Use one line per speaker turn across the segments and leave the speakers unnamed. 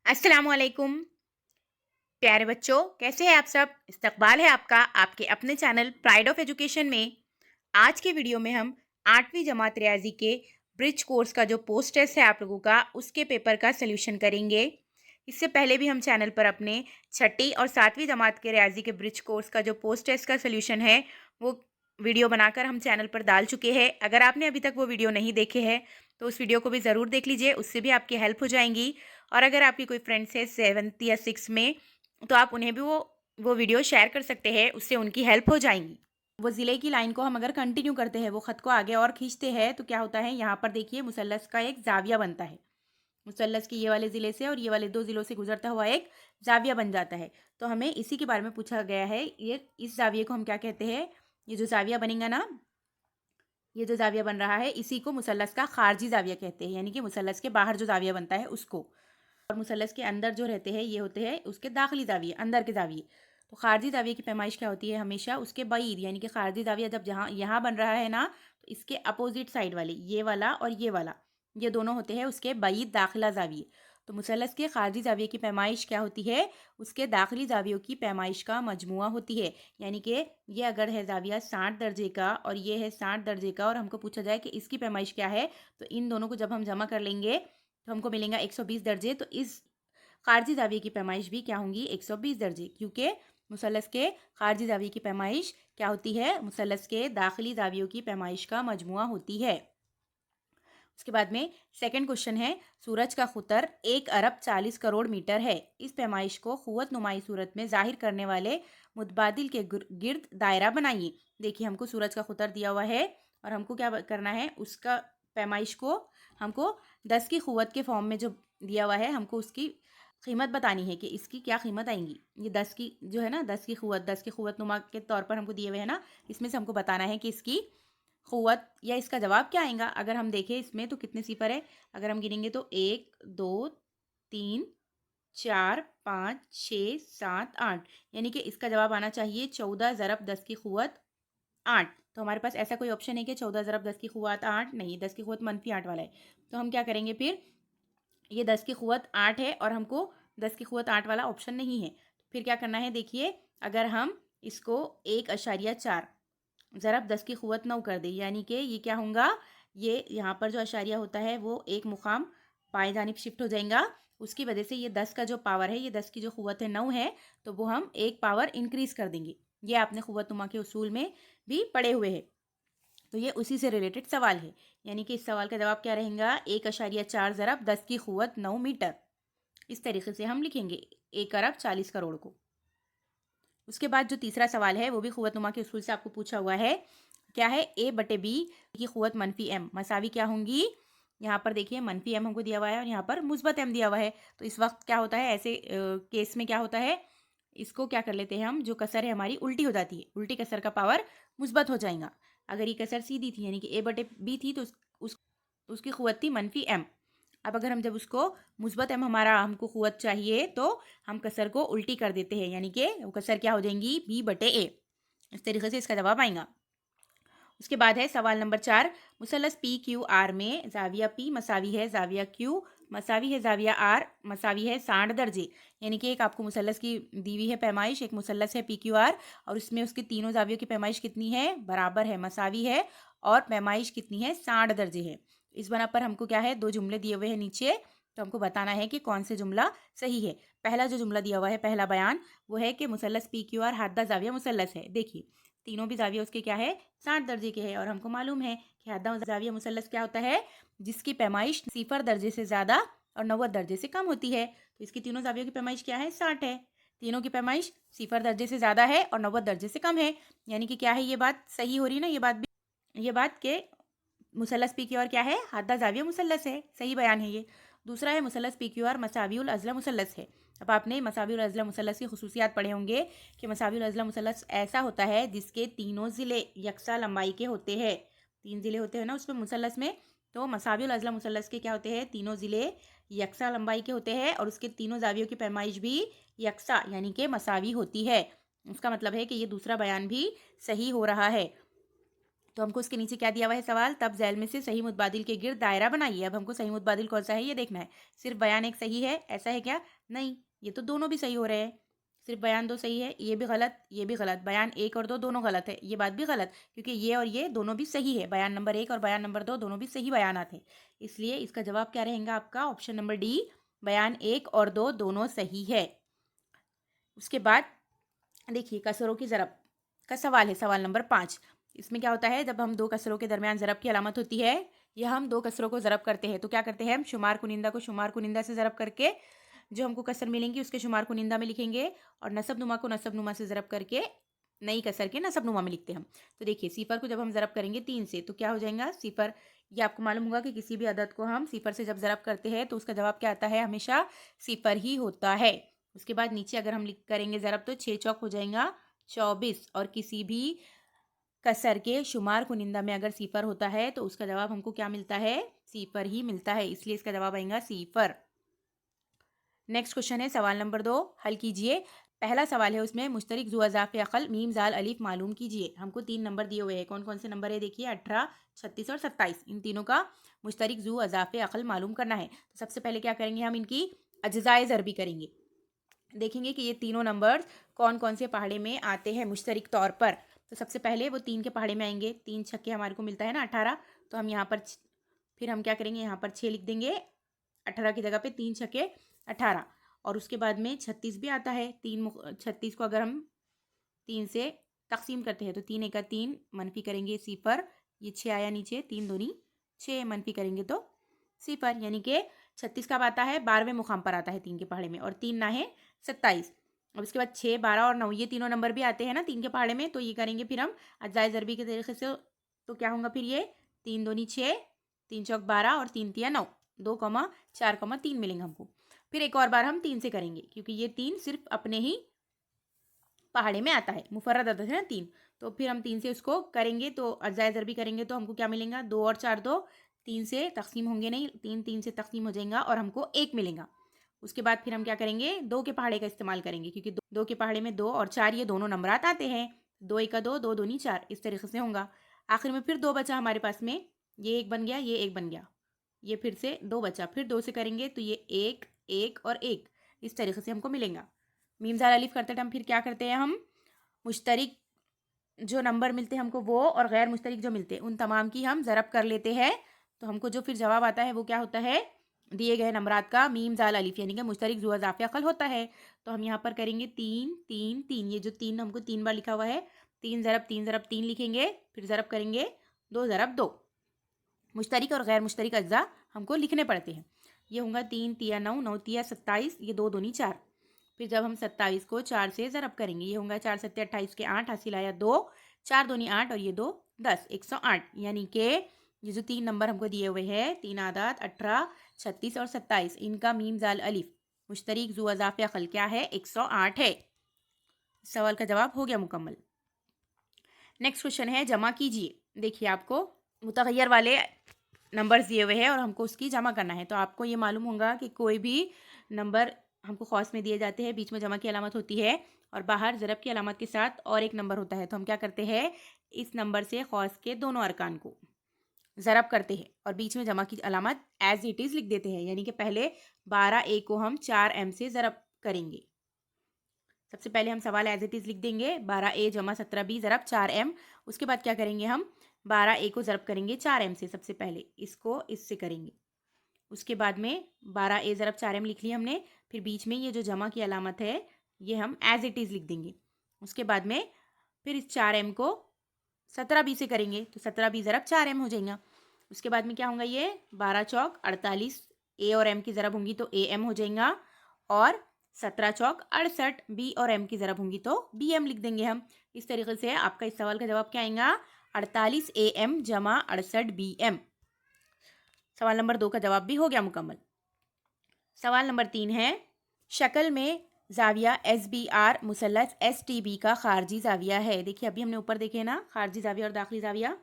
अस्सलामुअलैकुम प्यारे बच्चों, कैसे हैं आप सब। इस्तकबाल है आपका आपके अपने चैनल प्राइड ऑफ एजुकेशन में। आज के वीडियो में हम 8वीं जमात रियाजी के ब्रिज कोर्स का जो पोस्ट टेस्ट है आप लोगों का, उसके पेपर का सलूशन करेंगे। इससे पहले भी हम चैनल पर अपने छठी और 7वीं जमात के रियाजी के ब्रिज कोर्स का जो पोस्ट टेस्ट का सलूशन है वो वीडियो बनाकर हम चैनल पर डाल चुके हैं। अगर आपने अभी तक वो वीडियो नहीं देखे हैं तो उस वीडियो को भी ज़रूर देख लीजिए, उससे भी आपकी हेल्प हो जाएंगी। और अगर आपकी कोई फ्रेंड्स है 7th या 6 में, तो आप उन्हें भी वो वीडियो शेयर कर सकते हैं, उससे उनकी हेल्प हो जाएंगी। वो ज़िले की लाइन को हम अगर कंटिन्यू करते हैं, वो ख़त को आगे और खींचते हैं, तो क्या होता है, यहाँ पर देखिए मुसल्लस का एक जाविया बनता है। मुसल्लस के ये वाले ज़िले से और ये वाले 2 ज़िलों से गुजरता हुआ एक जाविया बन जाता है। तो हमें इसी के बारे में पूछा गया है। ये इस जाविये को हम क्या कहते हैं, ये जो जाविया बनेगा ना, ये जो जाविया बन रहा है, इसी को मुसल्लस का खारजी जाविया कहते हैं, यानी कि मुसल्लस के बाहर जो जाविया बनता है उसको। और मुसल्लस के अंदर जो रहते हैं ये होते हैं उसके दाखिली जाविये, अंदर के जाविये। तो खारजी जाविये की पैमाइश क्या होती है, हमेशा उसके बाईद, यानी कि खारजी जाविया जब जहाँ यहाँ बन रहा है ना, तो इसके अपोजिट साइड वाले, ये वाला और ये वाला, ये दोनों होते हैं उसके बाईद दाखिला जाविये। तो मुसल्लस के खारजी जाविये की पैमाइश क्या होती है, उसके दाखिली जावियों की पैमाइश का मजमुआ होती है। यानी कि ये अगर है जाविया 60 दर्जे का और ये है 60 दर्जे का, और हमको पूछा जाए कि इसकी पैमाइश क्या है, तो इन दोनों को जब हम जमा कर लेंगे तो हमको मिलेगा 120 दर्जे। तो इस खारजी जाविये की पैमाइश भी क्या होंगी, 120 दर्जे, क्योंकि मुसल्लस के खारजी जाविये की पैमाइश क्या होती है, मुसल्लस के दाखिली जावियों की पैमाइश का मजमुआ होती है। उसके बाद में सेकंड क्वेश्चन है, सूरज का खुतर 1 अरब 40 करोड़ मीटर है। इस पैमाइश को खुवत नुमाई सूरत में जाहिर करने वाले मुतबादिल के गिर्द दायरा बनाइए। देखिए, हमको सूरज का खुतर दिया हुआ है और हमको क्या करना है, उसका पैमाइश को हमको 10 की खुवत के फॉर्म में जो दिया हुआ है, हमको उसकी कीमत बतानी है कि इसकी क्या कीमत आएंगी। ये 10 की जो है ना, 10 की खुवत नुमा के तौर पर हमको दिए हुए हैं ना, इसमें से हमको बताना है कि इसकी खुवत या इसका जवाब क्या आएगा। अगर हम देखें इसमें तो कितने सिफर है, अगर हम गिनेंगे तो 1 2 3 4 5 6 7 8, यानी कि इसका जवाब आना चाहिए 14 ज़रब 10 की खुवत 8। तो हमारे पास ऐसा कोई ऑप्शन है कि 14 ज़रब 10 की खुवत 8 नहीं, 10 की खुवत मनफी 8 वाला है। तो हम क्या करेंगे फिर, ये 10 की खुवत 8 है और हमको 10 की खुवत 8 वाला ऑप्शन नहीं है। फिर क्या करना है, देखिए, अगर हम इसको 1.4 ज़रब 10 की खुवत 9 कर दें, यानी कि ये क्या होगा, ये यहाँ पर जो अशारिया होता है वो एक मुकाम बाएं जानिब शिफ्ट हो जाएगा। उसकी वजह से ये 10 का जो पावर है, ये 10 की जो खुवत है 9 है, तो वो हम एक पावर इंक्रीज कर देंगे। ये आपने खुवत नुमा के उसूल में भी पढ़े हुए हैं, तो ये उसी से रिलेटेड सवाल है। यानी कि इस सवाल का जवाब क्या रहेगा, 1.4 ज़रब 10 की खुवत 9 मीटर। इस तरीके से हम लिखेंगे 1 अरब 40 करोड़ को। उसके बाद जो तीसरा सवाल है वो भी खुवत नुमा के उसूल से आपको पूछा हुआ है। क्या है, ए बटे बी की खुवत मनफी एम मसावी क्या होंगी। यहाँ पर देखिए मनफी एम हमको दिया हुआ है और यहाँ पर मुस्बत एम दिया हुआ है। तो इस वक्त क्या होता है, ऐसे केस में क्या होता है, इसको क्या कर लेते हैं हम, जो कसर है हमारी उल्टी हो जाती है, उल्टी कसर का पावर मुस्बत हो जाएगा। अगर ये कसर सीधी थी यानी कि ए बटे बी थी, तो उसकी खुवत थी मनफी एम। अब अगर हम जब उसको मुस्बत एम हमारा हमको खुवत चाहिए, तो हम कसर को उल्टी कर देते हैं, यानी कि वो कसर क्या हो जाएंगी, बी बटे ए। इस तरीके से इसका जवाब आएगा। उसके बाद है सवाल नंबर 4, मुसल्लस पी क्यू आर में जाविया पी मसावी है जाविया क्यू मसावी है जाविया आर मसावी है 60 दर्जे। यानी कि एक आपको मुसल्लस की दी हुई है पैमाइश, एक मुसल्लस है पी क्यू आर और उसमें उसके तीनों जावियों की पैमाइश कितनी है, बराबर है, मसावी है, और पैमाइश कितनी है, 60 दर्जे है। इस बना पर हमको क्या है, 2 जुमले दिए हुए हैं नीचे, तो हमको बताना है कि कौन से जुमला सही है। पहला जो जुमला दिया हुआ है, पहला बयान, वो है कि मुसल्लस पी क्यू आर हादा जाविया मुसल्लस है। देखिए, तीनों भी जाविया उसके क्या है, 60 दर्जे के हैं, और हमको मालूम है कि हद्दा जाविया मुसल्लस क्या होता है, जिसकी पैमाइश 0 दर्जे से ज़्यादा और 90 दर्जे से कम होती है। तो इसकी तीनों जावियों की पैमाइश क्या है, 60 है। तीनों की पैमाइश 0 दर्जे से ज़्यादा है और 90 दर्जे से कम है, यानी कि क्या है, ये बात सही हो रही ना, ये बात भी, ये बात के मुसल्लस पी क्यू आर क्या है, हादा जाविया मुसल्लस है, सही बयान है ये। दूसरा है मुसल्लस पी क्यू आर मसाविउल अज़ला मुसल्लस है। अब आपने मसाविउल अज़ला मुसल्लस की खुसूसियात पढ़े होंगे कि मसाविउल अज़ला मुसल्लस ऐसा होता है जिसके तीनों ज़िले यकसा लंबाई के होते हैं। 3 ज़िले होते हैं ना उसमें मुसल्लस में, तो मसाविउल अज़ला मुसल्लस के क्या होते हैं, तीनों ज़िले यकसा लंबाई के होते हैं और उसके तीनों जावियों की पैमाइश भी यकसा यानी कि मसावी होती है। उसका मतलब है कि ये दूसरा बयान भी सही हो रहा है। तो हमको उसके नीचे क्या दिया हुआ है सवाल, तब झैल में से सही मुतबादिल के गिर्द दायरा बनाइए। अब हमको सही मुतबादिल कौन सा है ये देखना है। सिर्फ बयान एक सही है ऐसा है क्या, नहीं, ये तो दोनों भी सही हो रहे हैं। सिर्फ बयान दो सही है, ये भी गलत ये भी गलत, बयान एक और दो दोनों गलत है, ये बात भी गलत, क्योंकि ये और ये दोनों भी सही है। बयान नंबर एक और बयान नंबर दो दोनों भी सही बयानात हैं, इसलिए इसका जवाब क्या रहेगा आपका, ऑप्शन नंबर डी, बयान एक और दो दोनों सही है। उसके बाद देखिए कसरों की ज़रब का सवाल है, सवाल नंबर 5। इसमें क्या होता है, जब हम दो कसरों के दरमियान ज़रब की अलामत होती है या हम दो कसरों को ज़रब करते हैं तो क्या करते हैं, हम शुमार कुनिंदा को शुमार कुनिंदा से ज़रब करके जो हमको कसर मिलेंगी उसके शुमार कुनिंदा में लिखेंगे, और नसब नुमा को नसब नुमा से ज़रब करके नई कसर के नसब नुमा में लिखते हैं हम। तो देखिए सिफर को जब हम ज़रब करेंगे 3 से तो क्या हो जाएगा सिफर, ये आपको मालूम होगा कि किसी भी अदद को हम सिफर से जब ज़रब करते हैं तो उसका जवाब क्या आता है, हमेशा सिफर ही होता है। उसके बाद नीचे अगर हम लिख करेंगे ज़रब तो 6 चौक हो जाएगा 24, और किसी भी कसर के शुमार कुनिंदा में अगर सिफर होता है तो उसका जवाब हमको क्या मिलता है, सिफर ही मिलता है, इसलिए इसका जवाब आएगा सिफर। नेक्स्ट क्वेश्चन है सवाल नंबर 2, हल कीजिए। पहला सवाल है उसमें मुश्तरिक जू अज़ाफ़े अक़ल मीम जाल अलिफ मालूम कीजिए। हमको 3 नंबर दिए हुए हैं, कौन कौन से नंबर है देखिए, 18, 36 और 27। इन तीनों का मुश्तरिक जू अज़ाफ़े अक़ल मालूम करना है। तो सबसे पहले क्या करेंगे, हम इनकी अज्ज़ाए ज़रबी करेंगे, देखेंगे कि ये तीनों नंबर कौन कौन से पहाड़े में आते हैं मुश्तरिक तौर पर। तो सबसे पहले वो 3 के पहाड़े में आएंगे, 3 छक्के हमारे को मिलता है ना 18, तो हम यहाँ पर फिर हम क्या करेंगे, यहाँ पर 6 लिख देंगे, 18 की जगह पे 3 छक्के 18। और उसके बाद में 36 भी आता है, 36 को अगर हम 3 से तकसीम करते हैं तो 3 एका 3 मनफी करेंगे सिफर, ये 6 आया नीचे, 3 दूनी 6 मनफी करेंगे तो सिफर, यानी कि 36 कब आता है, 12वें मुकाम पर आता है 3 के पहाड़े में, और 3 ना है 27। अब इसके बाद 6, 12 और 9 ये तीनों नंबर भी आते हैं ना 3 के पहाड़े में, तो ये करेंगे फिर हम अज्जाए ज़रबी के तरीके से। तो क्या होगा फिर ये 3 दूनी 6, 3 चौक 12 और 3 तिया 9, 2,4,3 मिलेंगे हमको। फिर एक और बार हम 3 से करेंगे, क्योंकि ये 3 सिर्फ अपने ही पहाड़े में आता है, मुफर्रद अदद है ना 3, तो फिर हम 3 से उसको करेंगे तो अज्जाए ज़रबी करेंगे तो हमको क्या मिलेगा, 2 और 4 2, 3 से तकसीम होंगे नहीं, 3 3 से तकसीम हो जाएगा और हमको 1 मिलेगा। उसके बाद फिर हम क्या करेंगे, 2 के पहाड़े का इस्तेमाल करेंगे, क्योंकि 2 के पहाड़े में 2 और 4 ये दोनों नंबरात आते हैं, 2 एका 2, 2 दूनी 4, इस तरीके से होगा। आखिर में फिर 2 बचा हमारे पास में, ये 1 बन गया, ये 1 बन गया, ये फिर से 2 बचा, फिर 2 से करेंगे तो ये 1 1 और 1, इस तरीके से हमको मिलेगा। मीम ज़ाल अलिफ करते टाइम फिर क्या करते हैं, हम मुश्तरिक जो नंबर मिलते हैं हमको वो, और गैर मुश्तरिक जो मिलते हैं उन तमाम की हम ज़रब कर लेते हैं, तो हमको जो फिर जवाब आता है वो क्या होता है, दिए गए नंबरात का मीम ज़ाल अलिफ, यानी कि मुश्तरिक जू अज़ाफ़े अक़ल होता है। तो हम यहाँ पर करेंगे 3 3 3, ये जो 3 हमको 3 बार लिखा हुआ है, 3 ज़रब 3 ज़रब 3 लिखेंगे, फिर ज़रब करेंगे 2 ज़रब 2, मुश्तरिक और गैर मुश्तरिक अज्जा हमको लिखने पड़ते हैं। ये होगा 3 तिया 9, 9 तिया 27, ये 2 दूनी 4। फिर जब हम 27 को 4 से ज़रब करेंगे, ये होगा 4 सत्ते 28 के 8, हासिल आया 2, 4 दूनी 8 और ये 2 10, 108, यानी कि ये जो 3 नंबर हमको दिए हुए हैं, 3 आदात 18, 36 और 27, इनका मीम ज़ाल अलिफ मुश्तरिक जू अज़ाफ़े अक़ल क्या है, 108 है। सवाल का जवाब हो गया मुकम्मल। नेक्स्ट क्वेश्चन है जमा कीजिए। देखिए आपको मुतग़य्यर वाले नंबर्स दिए हुए हैं और हमको उसकी जमा करना है, तो आपको ये मालूम होगा कि कोई भी नंबर हमको खौस में दिए जाते हैं, बीच में जमा की अलामत होती है और बाहर ज़रब की अलामत के साथ और एक नंबर होता है, तो हम क्या करते हैं, इस नंबर से खौस के दोनों अरकान को ज़रब करते हैं और बीच में जमा की अलामत एज इट इज़ लिख देते हैं, यानी कि पहले 12A को हम 4M से ज़रब करेंगे। सबसे पहले हम सवाल एज इट इज़ लिख देंगे, 12A जमा 17B ज़रब 4M। उसके बाद क्या करेंगे, हम 12A को ज़रब करेंगे 4M से, सबसे पहले इसको इससे करेंगे। उसके बाद में 12A ज़रब 4M लिख लिया हमने, फिर बीच में ये जो जमा की अलामत है ये हम एज इट इज़ लिख देंगे। उसके बाद में फिर इस 4M को 17B से करेंगे तो 17B ज़रब 4M हो जाएगा। उसके बाद में क्या होगा, ये 12 चौक 48, A और M की ज़रब होंगी तो AM हो जाएगा, और 17 चौक 68, B और M की ज़रब होंगी तो BM लिख देंगे हम। इस तरीके से आपका इस सवाल का जवाब क्या आएगा, 48 AM जमा 68 BM। सवाल नंबर 2 का जवाब भी हो गया मुकम्मल। सवाल नंबर 3 है, शक्ल में जाविया SBR मुसल्लस STB का खारजी जाविया है। देखिए अभी हमने ऊपर देखे ना, खारजी जाविया और दाखिली जाविया।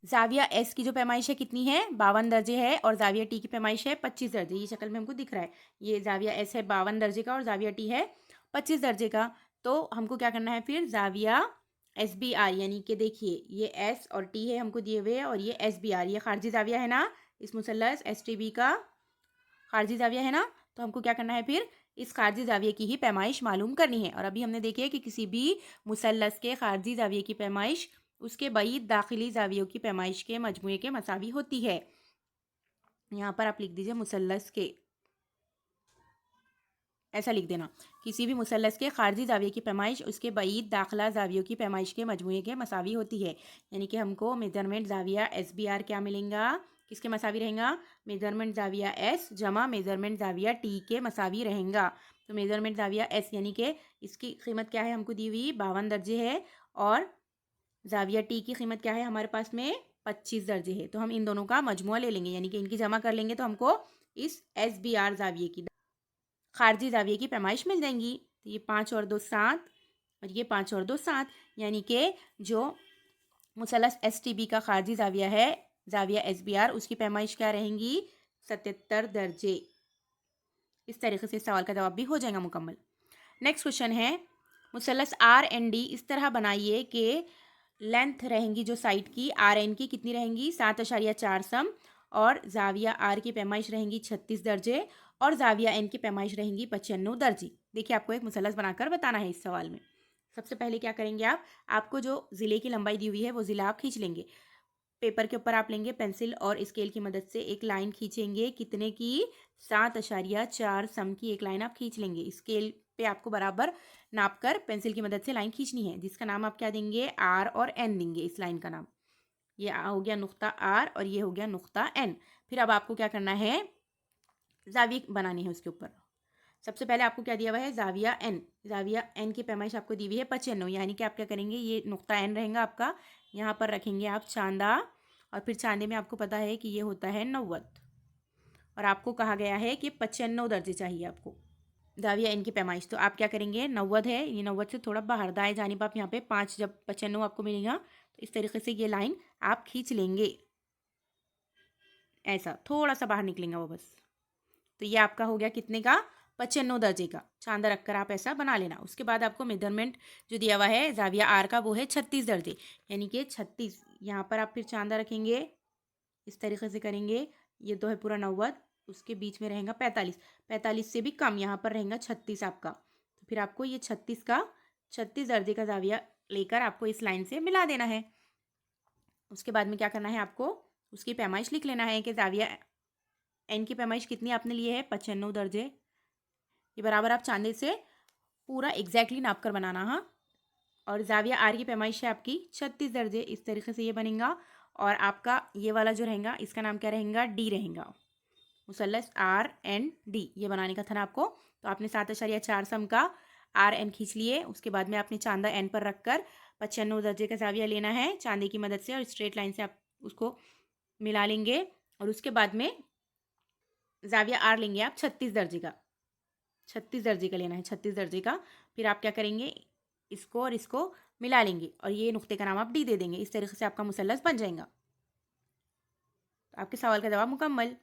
जाविया S की जो पैमाइश है कितनी है, 52 दर्जे है, और जाविया T की पैमाइश है 25 दर्जे। ये शक्ल में हमको दिख रहा है, ये जाविया S है 52 दर्जे का और जाविया T है 25 दर्जे का। तो हमको क्या करना है, फिर जाविया SBR, यानी कि देखिए ये S और T है हमको दिए हुए, और ये SBR, ये खारजी जाविया है ना, इस मुसल्लस STB का खारजी जाविया है ना। तो हमको क्या करना है, फिर इस खारजी जाविये की ही पैमाइश मालूम करनी है। और अभी हमने देखी है कि किसी भी मुसल्लस के खारजी जाविये की पैमाइश उसके बईद दाखिली जावियों की पैमाइश के मजमूए के मसावी होती है। यहाँ पर आप लिख दीजिए मुसल्लस के, ऐसा लिख देना, किसी भी मुसल्लस के खारजी जाविये की पैमाइश उसके बईद दाखिला जावियों की पैमाइश के मजमूए के मसावी होती है। यानी कि हमको मेजरमेंट जाविया SBR क्या मिलेगा, किसके मसावी रहेगा, मेजरमेंट जाविया S जमा मेजरमेंट जाविया T के मसावी रहेगा। तो मेजरमेंट जाविया S यानी कि इसकी कीमत क्या है हमको दी हुई 52 दर्जे है, और जाविया T की कीमत क्या है हमारे पास में 25 दर्जे है। तो हम इन दोनों का मजमुआ ले लेंगे, यानी कि इनकी जमा कर लेंगे तो हमको इस SBR जाविये की खारजी जाविये की पैमाइश मिल जाएंगी। तो ये 5 और 2 7, और ये 5 और 2 7, यानी कि जो मुसल्लस STB का खारजी जाविया है, जाविया SBR, उसकी पैमाइश क्या रहेंगी 77 दर्जे। इस तरीके से सवाल का जवाब भी हो जाएगा मुकम्मल। नेक्स्ट क्वेश्चन है, मुसल्लस RND इस तरह बनाइए कि लेंथ रहेंगी जो साइड की RN की कितनी रहेंगी 7.4 सम, और जाविया R की पैमाइश रहेंगी 36 दर्जे, और जाविया N की पैमाइश रहेंगी 95 दर्जे। देखिए आपको एक मुसल्लस बनाकर बताना है इस सवाल में। सबसे पहले क्या करेंगे आप, आपको जो ज़िले की लंबाई दी हुई है वो ज़िला आप खींच लेंगे। पेपर के ऊपर आप लेंगे पेंसिल और स्केल की मदद से एक लाइन खींचेंगे, कितने की 7.4 सम की एक लाइन आप खींच लेंगे। स्केल पे आपको बराबर नाप कर पेंसिल की मदद से लाइन खींचनी है, जिसका नाम आप क्या देंगे R और N देंगे। इस लाइन का नाम ये हो गया नुक्ता R और ये हो गया नुक्ता N। फिर अब आपको क्या करना है, जाविया बनानी है उसके ऊपर। सबसे पहले आपको क्या दिया हुआ है जाविया N, जाविया N की पैमाइश आपको दी हुई है 95, यानी कि आप क्या करेंगे, ये नुक्ता N रहेगा आपका, यहाँ पर रखेंगे आप चांदा, और फिर चांदे में आपको पता है कि ये होता है 90, और आपको कहा गया है कि 95 दर्जे चाहिए आपको जाविया N की पैमाइश। तो आप क्या करेंगे, 90 है, ये 90 से थोड़ा बाहर दाएं जानिब आप यहाँ पे 5, जब 95 आपको मिलेगा तो इस तरीके से ये लाइन आप खींच लेंगे, ऐसा थोड़ा सा बाहर निकलेगा वो बस। तो ये आपका हो गया कितने का 95 दर्जे का, चांदा रखकर आप ऐसा बना लेना। उसके बाद आपको मेजरमेंट जो दिया हुआ है जाविया R का वो है 36 दर्जे, यानी कि 36, यहाँ पर आप फिर चांदा रखेंगे, इस तरीके से करेंगे, ये तो है पूरा 90, उसके बीच में रहेगा 45, 45 से भी कम यहाँ पर रहेगा 36 आपका। तो फिर आपको ये 36 दर्जे का जाविया लेकर आपको इस लाइन से मिला देना है। उसके बाद में क्या करना है, आपको उसकी पैमाइश लिख लेना है कि जाविया N की पैमाइश कितनी आपने लिए है 95 दर्जे। ये बराबर आप चांदे से पूरा एग्जैक्टली नाप कर बनाना। हाँ, और जाविया R की पैमाइश है आपकी 36 दर्जे, इस तरीके से ये बनेगा। और आपका ये वाला जो रहेगा इसका नाम क्या रहेगा, D रहेगा, मुसल्लस RND ये बनाने का था ना आपको। तो आपने 7.4 सम का RN खींच लिए, उसके बाद में आपने चांदा N पर रखकर 95 दर्जे का जाविया लेना है चांदे की मदद से, और स्ट्रेट लाइन से आप उसको मिला लेंगे। और उसके बाद में जाविया R लेंगे आप 36 दर्जे का, 36 दर्जे का लेना है, 36 दर्जे का। फिर आप क्या करेंगे, इसको और इसको मिला लेंगे, और ये नुक्ते का नाम आप D दे देंगे। इस तरीके से आपका मुसल्लस बन जाएगा। तो आपके सवाल का जवाब मुकम्मल।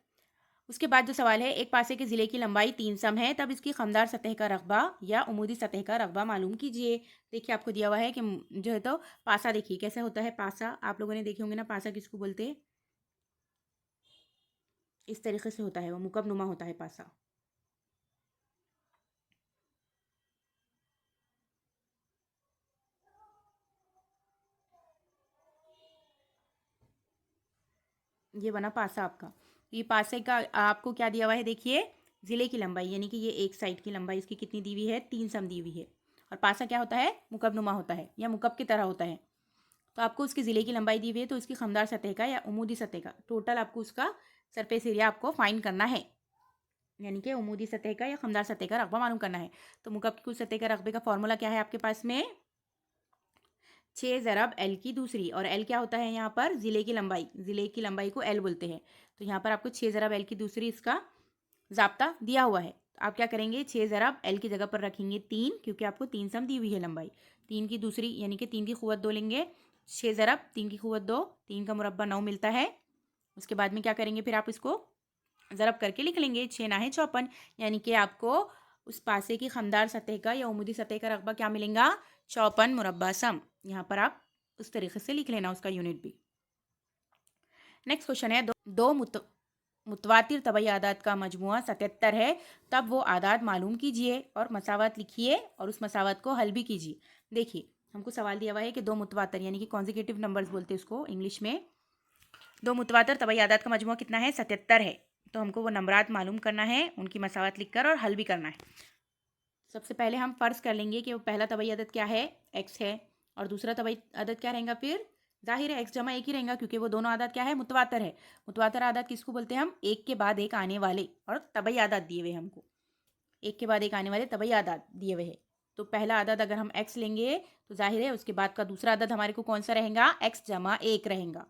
उसके बाद जो सवाल है, एक पासे के ज़िले की लंबाई 3 सम है, तब इसकी खमदार सतह का रकबा या उमूदी सतह का रकबा मालूम कीजिए। देखिए आपको दिया हुआ है कि जो है तो पासा, देखिए कैसे होता है पासा, आप लोगों ने देखे होंगे ना पासा किसको बोलते हैं, इस तरीके से होता है, वो मुकब नुमा होता है पासा। ये बना पासा आपका। ये पासे का आपको क्या दिया हुआ है, देखिए ज़िले की लंबाई, यानी कि ये एक साइड की लंबाई इसकी कितनी दी हुई है 3 सम दी हुई है। और पासा क्या होता है, मुकबनुमा होता है या मुकब की तरह होता है। तो आपको उसके ज़िले की लंबाई दी हुई है, तो उसकी खमदार सतह का या उमूदी सतह का टोटल आपको उसका सरफेस एरिया आपको फाइंड करना है, यानी कि उमूदी सतह का या खमदार सतह का रकबा मालूम करना है। तो मुकब की कुल सतह के रकबे का फॉर्मूला क्या है आपके पास में, 6 ज़रब L की दूसरी, और L क्या होता है यहाँ पर, ज़िले की लंबाई, ज़िले की लंबाई को L बोलते हैं। तो यहाँ पर आपको 6 ज़रब L की दूसरी इसका ज़ाब्ता दिया हुआ है। तो आप क्या करेंगे, 6 ज़रब L की जगह पर रखेंगे 3, क्योंकि आपको 3 सम दी हुई है लंबाई। 3 की दूसरी यानी कि 3 की क़ुव्वत 2 लेंगे, 6 ज़रब 3 की क़ुव्वत 2, 3 का मुरब्बा 9 मिलता है। उसके बाद में क्या करेंगे, फिर आप इसको ज़रब करके लिख लेंगे, 6 ना है 54, यानी कि आपको उस पासे की खमदार सतह का या उमूदी सतह का रकबा क्या मिलेगा, 54 मुरब्बा सम। यहाँ पर आप उस तरीके से लिख लेना उसका यूनिट भी। नेक्स्ट क्वेश्चन है, दो मुतवातिर तबई आदात का मजमुआ 77 है, तब वो आदात मालूम कीजिए और मसावत लिखिए और उस मसावत को हल भी कीजिए। देखिए हमको सवाल दिया हुआ है कि दो मुतवातर यानी कि कॉन्जिक्यूटिव नंबर्स बोलते हैं उसको इंग्लिश में। दो मुतवातर तबई आदात का मजमुआ कितना है? 77 है। तो हमको वो नंबरात मालूम करना है, उनकी मसावत लिखकर और हल भी करना है। सबसे पहले हम फ़र्ज़ कर लेंगे कि वो पहला तबई अदद क्या है? x है। और दूसरा तबई अदद क्या रहेगा? फिर ज़ाहिर है x जमा एक ही रहेगा, क्योंकि वो दोनों आदात क्या है? मुतवातर है। मुतवातर आदात किसको बोलते हैं हम? एक के बाद एक आने वाले और तबई आदात दिए हुए हमको, एक के बाद एक आने वाले तबई आदात दिए हुए हैं। तो पहला आदत अगर हम x लेंगे तो जाहिर है उसके बाद का दूसरा आदत हमारे को कौन सा रहेगा? x जमा एक रहेगा।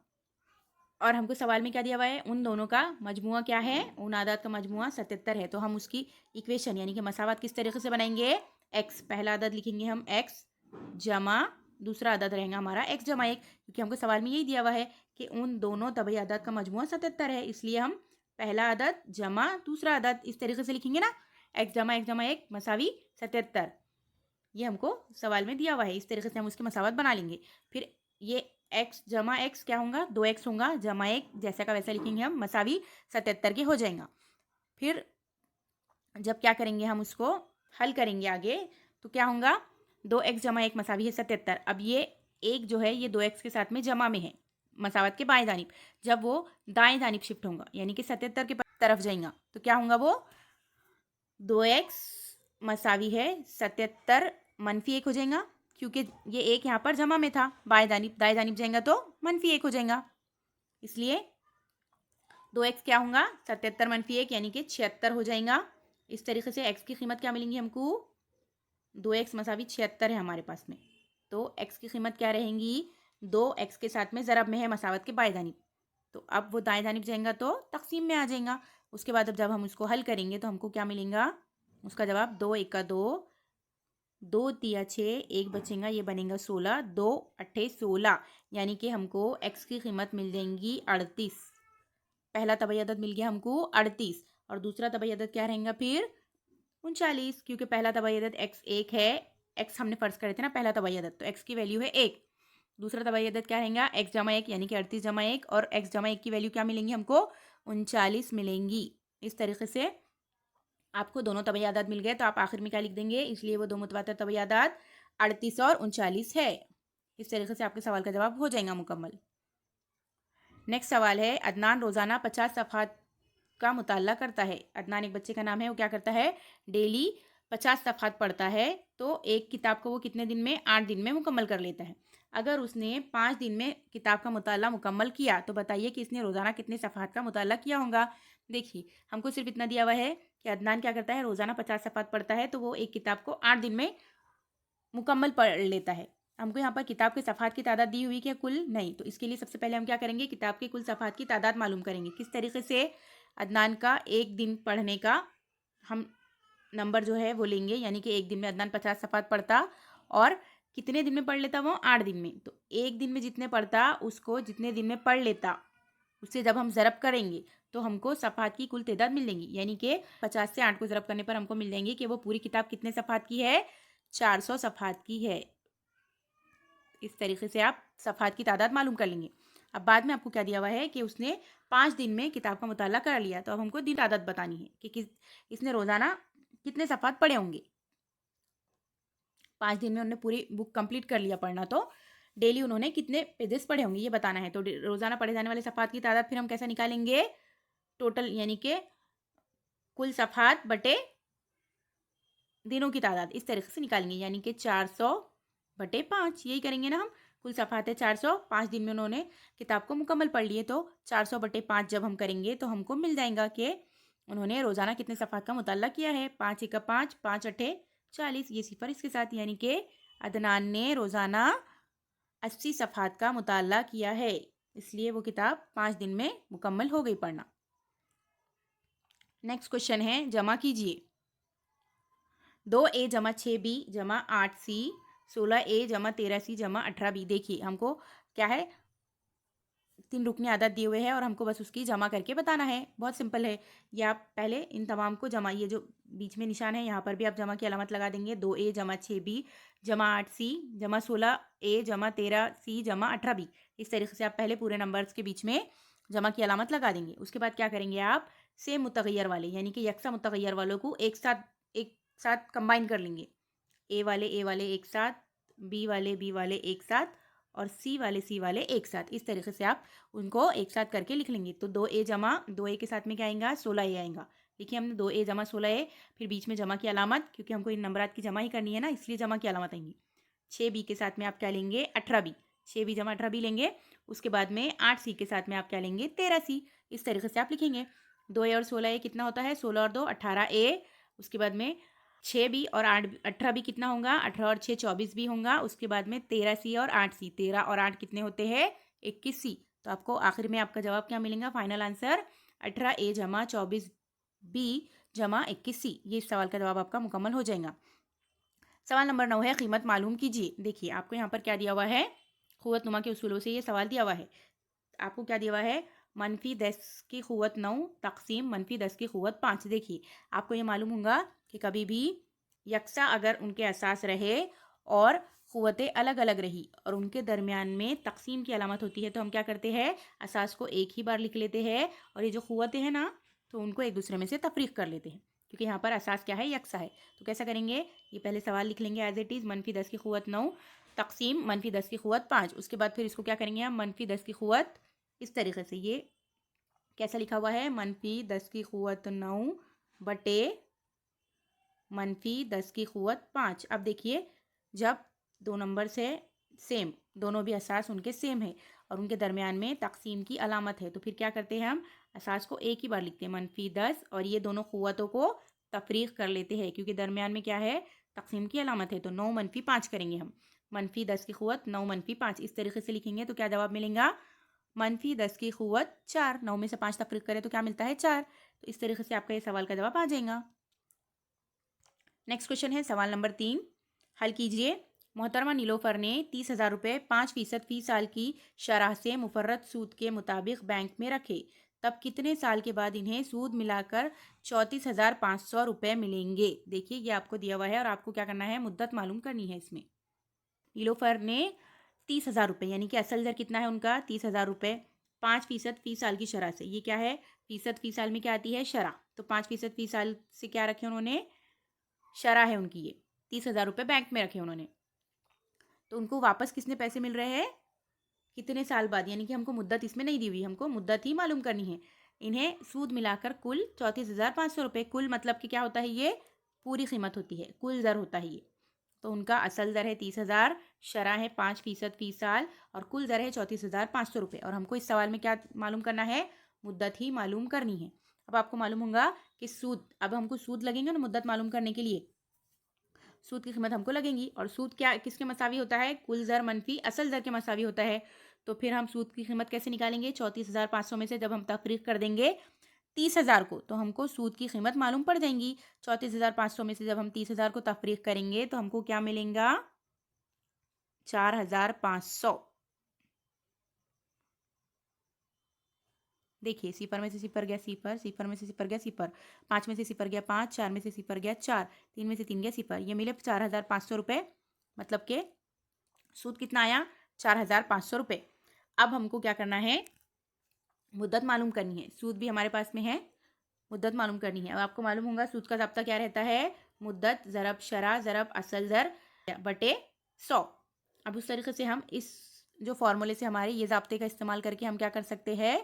और हमको सवाल में क्या दिया हुआ है? उन दोनों का मजमुआ क्या है? उन आदात का मजमुआ 77 है। तो हम उसकी इक्वेशन यानी कि मसावत किस तरीके से बनाएंगे? x पहला आदत लिखेंगे हम x जमा दूसरा आदत रहेगा हमारा x जमा एक, क्योंकि हमको सवाल में यही दिया हुआ है कि उन दोनों तबई आदत का मजमुआ 77 है, इसलिए हम पहला आदत जमा दूसरा आदत इस तरीके से लिखेंगे ना, x जमा एक मसावी 77। ये हमको सवाल में दिया हुआ है, इस तरीके से हम उसकी मसावत बना लेंगे। फिर ये x जमा x क्या होगा? 2x होगा जमा एक, जैसा का वैसा लिखेंगे हम, मसावी 77 के हो जाएगा। फिर जब क्या करेंगे हम उसको हल करेंगे आगे, तो क्या होगा? 2x जमा एक मसावी है 77। अब ये एक जो है ये 2x के साथ में जमा में है मसावत के बाएं जानिब, जब वो दाएं जानिब शिफ्ट होगा यानी कि 77 के तरफ जाएगा तो क्या होगा? वो 2x मसावी है 77 मनफी एक हो जाएगा, क्योंकि ये एक यहाँ पर जमा में था, बाएं जानिब दाएं जानिब जाएगा तो मनफी एक हो जाएगा। इसलिए 2x क्या होगा? 77 मनफी एक यानी कि 76 हो जाएगा। इस तरीके से x की कीमत क्या मिलेंगी हमको? 2x मसावी 76 है हमारे पास में, तो x की कीमत क्या रहेंगी? 2x के साथ में ज़रब में है मसावत के बाएं जानिब, तो अब वो दाएं जानिब जाएगा तो तकसीम में आ जाएगा। उसके बाद अब जब हम उसको हल करेंगे तो हमको क्या मिलेगा? उसका जवाब 2 एक का 2, 2 तिया 6, एक बचेगा, ये बनेगा 16, 2 अट्ठे 16, यानी कि हमको x की कीमत मिल जाएंगी 38। पहला तबई अदद मिल गया हमको 38 और दूसरा तबई अदद क्या रहेगा फिर? 39, क्योंकि पहला तबई अदद x एक है, x हमने फर्ज करे थे ना पहला तबई अदद, तो x की वैल्यू है एक। दूसरा तबई अदद क्या रहेगा? x जमा एक यानी कि 38 जमा एक, और x जमा एक की वैल्यू क्या मिलेंगी हमको? 39 मिलेंगी। इस तरीके से आपको दोनों तबई आदात मिल गए, तो आप आखिर में क्या लिख देंगे? इसलिए वो दो मुतवातिर तबई आदात 38 और 39 है। इस तरीके से आपके सवाल का जवाब हो जाएगा मुकम्मल। नेक्स्ट सवाल है, अदनान रोज़ाना 50 सफ़हात का मुताला करता है। अदनान एक बच्चे का नाम है, वो क्या करता है? डेली 50 सफ़हात पढ़ता है, तो एक किताब को वो कितने दिन में? 8 दिन में मुकम्मल कर लेता है। अगर उसने 5 दिन में किताब का मुताला मुकम्मल किया तो बताइए कि इसने रोज़ाना कितने सफ़हात का मुताला किया होगा। देखिए हमको सिर्फ इतना दिया हुआ है कि अदनान क्या करता है? रोज़ाना 50 सफ़हात पढ़ता है, तो वो एक किताब को 8 दिन में मुकम्मल पढ़ लेता है। हमको यहाँ पर किताब के सफ़हात की तादाद दी हुई क्या? कुल नहीं। तो इसके लिए सबसे पहले हम क्या करेंगे? किताब के कुल सफ़हात की तादाद मालूम करेंगे। किस तरीके से? अदनान का एक दिन पढ़ने का हम नंबर जो है वो लेंगे, यानी कि एक दिन में अदनान 50 सफ़हात पढ़ता और कितने दिन में पढ़ लेता? वो 8 दिन में। तो एक दिन में जितने पढ़ता उसको जितने दिन में पढ़ लेता उससे जब हम ज़रब करेंगे तो हमको सफ़हात की कुल तादाद मिल जाएंगी, यानी कि 50 से 8 को ज़रब करने पर हमको मिल जाएंगे कि वो पूरी किताब कितने सफ़हात की है? 400 सफ़हात की है। इस तरीके से आप सफ़हात की तादाद मालूम कर लेंगे। अब बाद में आपको क्या दिया हुआ है कि उसने 5 दिन में किताब का मुताला कर लिया, तो अब हमको दिन तादाद बतानी है कि इसने रोज़ाना कितने सफ़हात पढ़े होंगे। 5 दिन में उन्होंने पूरी बुक कंप्लीट कर लिया पढ़ना, तो डेली उन्होंने कितने पेजेस पढ़े होंगे ये बताना है। तो रोज़ाना पढ़े जाने वाले सफ़हात की तादाद फिर हम कैसे निकालेंगे? टोटल यानी कि कुल सफ़हात बटे दिनों की तादाद, इस तरीके से निकालेंगे, यानी कि 400 बटे 5, यही करेंगे ना हम। कुल सफ़हात है 400, 5 दिन में उन्होंने किताब को मुकम्मल पढ़ लिए, तो 400 बटे 5 जब हम करेंगे तो हमको मिल जाएगा कि उन्होंने रोज़ाना कितने सफ़हात का मुताला किया है। 5 एक 5, 5 अठे 40, ये सिफर इसके साथ, यानी कि अदनान ने रोज़ाना 80 सफ़हात का मुताला किया है, इसलिए वो किताब 5 दिन में मुकम्मल हो गई पढ़ना। नेक्स्ट क्वेश्चन है, जमा कीजिए। 2a जमा 6b जमा 8c 16a जमा 13c जमा 18b। देखिए हमको क्या है? 3 रुकनी आदत दिए हुए हैं और हमको बस उसकी जमा करके बताना है। बहुत सिंपल है, ये आप पहले इन तमाम को जमा, ये जो बीच में निशान है, यहाँ पर भी आप जमा की अलामत लगा देंगे। 2a जमा 6b जमा 8c जमा 16a जमा 13c जमा 18b। इस तरीके से आप पहले पूरे नंबर्स के बीच में जमा की अलामत लगा देंगे। उसके बाद क्या करेंगे आप, सेम मुतगैर वाले यानी कि यकसा मुतगैर वालों को एक साथ कंबाइन कर लेंगे। ए वाले एक साथ, बी वाले एक साथ और सी वाले एक साथ। इस तरीके से आप उनको एक साथ करके लिख लेंगे। तो 2a जमा 2a के साथ में क्या आएगा, 16a आएगा। देखिए हमने 2a जमा 16a, फिर बीच में जमा की अलामत, क्योंकि हमको इन नंबरात की जमा ही करनी है ना, इसलिए जमा की अलामत आएंगी। 6b के साथ में आप क्या लेंगे, 18b। 6b जमा 18b लेंगे। उसके बाद में 8c के साथ में आप क्या लेंगे, 13c। इस तरीके से आप लिखेंगे। 2a और 16a कितना होता है, 16 और 2 18a। उसके बाद में 6b और 8 18b कितना होगा, 18 और 6 24b होगा। उसके बाद में 13c और 8c, 13 और 8 कितने होते हैं, 21c। तो आपको आखिर में आपका जवाब क्या मिलेगा, फाइनल आंसर 18a जमा 24b जमा 21c। ये इस सवाल का जवाब आपका मुकम्मल हो जाएगा। सवाल नंबर 9 है, कीमत मालूम कीजिए। देखिए आपको यहाँ पर क्या दिया हुआ है, क़ुव्वत नुमा के उसूलों से ये सवाल दिया हुआ है। आपको क्या दिया हुआ है, -10 की क़ुव्वत 9 तक़सीम -10 की क़ुव्वत 5। देखिए आपको ये मालूम होगा कि कभी भी यकसा अगर उनके असास रहे और क़ुव्वतें अलग अलग रही और उनके दरमियान में तक़सीम की अलामत होती है, तो हम क्या करते हैं, असास को एक ही बार लिख लेते हैं और ये जो क़ुव्वतें हैं ना, तो उनको एक दूसरे में से तफरीक कर लेते हैं, क्योंकि यहाँ पर असास क्या है, यकसा है। तो कैसा करेंगे, ये पहले सवाल लिख लेंगे एज इट इज़, -10 की क़ुव्वत 9 तक़सीम -10 की क़ुव्वत 5। उसके बाद फिर इसको क्या करेंगे हम, -10 की क़ुव्वत इस तरीके से, ये कैसा लिखा हुआ है, -10 की क़ुव्वत 9 बटे -10 की क़ुव्वत 5। अब देखिए जब दो नंबर से सेम, दोनों भी असास उनके सेम है और उनके दरमियान में तक़सीम की अलामत है, तो फिर क्या करते हैं हम, असास को एक ही बार लिखते हैं -10 और ये दोनों क़ुव्वतों को तफरीक कर लेते हैं, क्योंकि दरमियान में क्या है, तक़सीम की अलामत है। तो 9 - 5 करेंगे हम, -10 की क़ुव्वत 9 - 5 इस तरीके से लिखेंगे। तो क्या जवाब मिलेगा, -10 की क़ुव्वत 4। 9 में से 5 तफरीक करें तो क्या मिलता है, 4। तो इस तरीके से आपका ये सवाल का जवाब आ जाएगा। नेक्स्ट क्वेश्चन है सवाल नंबर 3, हल कीजिए। मोहतरमा नीलोफर ने 30,000 रुपये 5% फी साल की शरह से मुफर्रत सूद के मुताबिक बैंक में रखे, तब कितने साल के बाद इन्हें सूद मिलाकर 34,500 रुपये मिलेंगे। देखिए ये आपको दिया हुआ है और आपको क्या करना है, मुद्दत मालूम करनी है इसमें। नीलोफर ने 30,000 रुपये यानी कि असल दर कितना है उनका, 30,000 रुपये, 5% फी साल की शरह से। ये क्या है, फीसद फी साल में क्या आती है, शरह। तो 5% फी साल से क्या रखे उन्होंने, शरह है उनकी ये, 30,000 रुपये बैंक में रखे उन्होंने। तो उनको वापस कितने पैसे मिल रहे हैं, कितने साल बाद, यानी कि हमको मुद्दत इसमें नहीं दी हुई, हमको मुद्दत ही मालूम करनी है। इन्हें सूद मिलाकर कुल 34,500 रुपये, कुल मतलब कि क्या होता है, ये पूरी कीमत होती है, कुल दर होता है ये। तो उनका असल दर है 30,000, शरह है 5% फी साल और कुल दर है 34,500 रुपये। और हमको इस सवाल में क्या मालूम करना है, मुद्दत ही मालूम करनी है। अब आपको मालूम होगा कि सूद, अब हमको सूद लगेंगे ना मुद्दत मालूम करने के लिए, सूद की कीमत हमको लगेंगी। और सूद क्या किसके मसावी होता है, कुल दर मनफी असल दर के मसावी होता है। तो फिर हम सूद की कीमत कैसे निकालेंगे, 34,500 में से जब हम तफरीक कर देंगे 30,000 को, तो हमको सूद की कीमत मालूम पड़ जाएंगी। 34,500 में से जब हम 30,000 को तफरीक करेंगे तो हमको क्या मिलेगा, 4,500। देखिए सिफर में से सिफर गया सिफर, सिफर में से सिफर गया सिफर, 5 में से सिफर गया 5, 4 में से सिफर गया 4, 3 में से 3 गया सिफर, ये मिले 4,500 रुपये। मतलब के सूद कितना आया, 4,500 रुपये। अब हमको क्या करना है, मुद्दत मालूम करनी है। सूद भी हमारे पास में है, मुद्दत मालूम करनी है। अब आपको मालूम होगा सूद का ज़ाब्ता क्या रहता है, मुद्दत ज़रब शरह ज़रब असल दर बटे 100। अब उस तरीके से हम इस जो फॉर्मूले से हमारे ये ज़ाब्ते का इस्तेमाल करके हम क्या कर सकते हैं,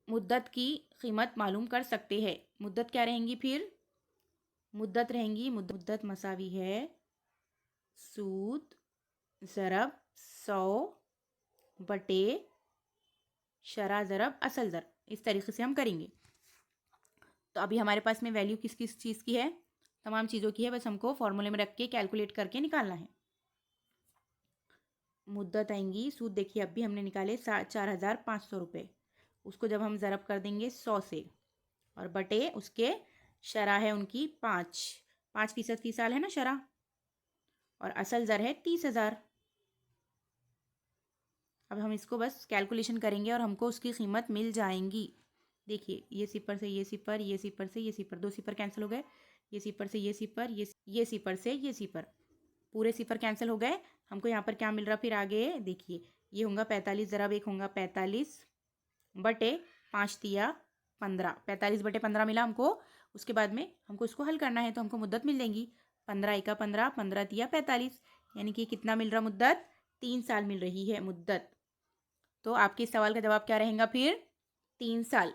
मुद्दत की कीमत मालूम कर सकते हैं। मुद्दत क्या रहेंगी फिर, मुद्दत रहेंगी, मुद्दत मसावी है सूद ज़रब 100 बटे शरह ज़रब असल दर। इस तरीके से हम करेंगे। तो अभी हमारे पास में वैल्यू किस किस चीज़ की है, तमाम चीज़ों की है, बस हमको फॉर्मूले में रख के कैलकुलेट करके निकालना है। मुद्दत आएंगी, सूद देखिए अब भी हमने निकाले 4,500 रुपये, उसको जब हम ज़रब कर देंगे 100 से और बटे उसके शरह है उनकी 5% फी साल है ना शरह, और असल दर है 30,000। अब हम इसको बस कैलकुलेशन करेंगे और हमको उसकी कीमत मिल जाएंगी। देखिए ये सिपर से ये सिपर, ये सिपर से ये सिपर, 2 सिपर कैंसिल हो गए, ये सिपर से ये सिपर, ये सिपर से ये सिपर, पूरे सिपर कैंसिल हो गए। हमको यहाँ पर क्या मिल रहा फिर आगे देखिए, ये होगा 45 ज़रा एक होगा 45 बटे 5 तिया 15, 45 बटे 15 मिला हमको। उसके बाद में हमको इसको हल करना है तो हमको मुद्दत मिल जाएंगी 15 एका 15, 15 तिया 45, यानी कि कितना मिल रहा मुद्दत, 3 साल मिल रही है मुद्दत। तो आपके इस सवाल का जवाब क्या रहेगा फिर, 3 साल।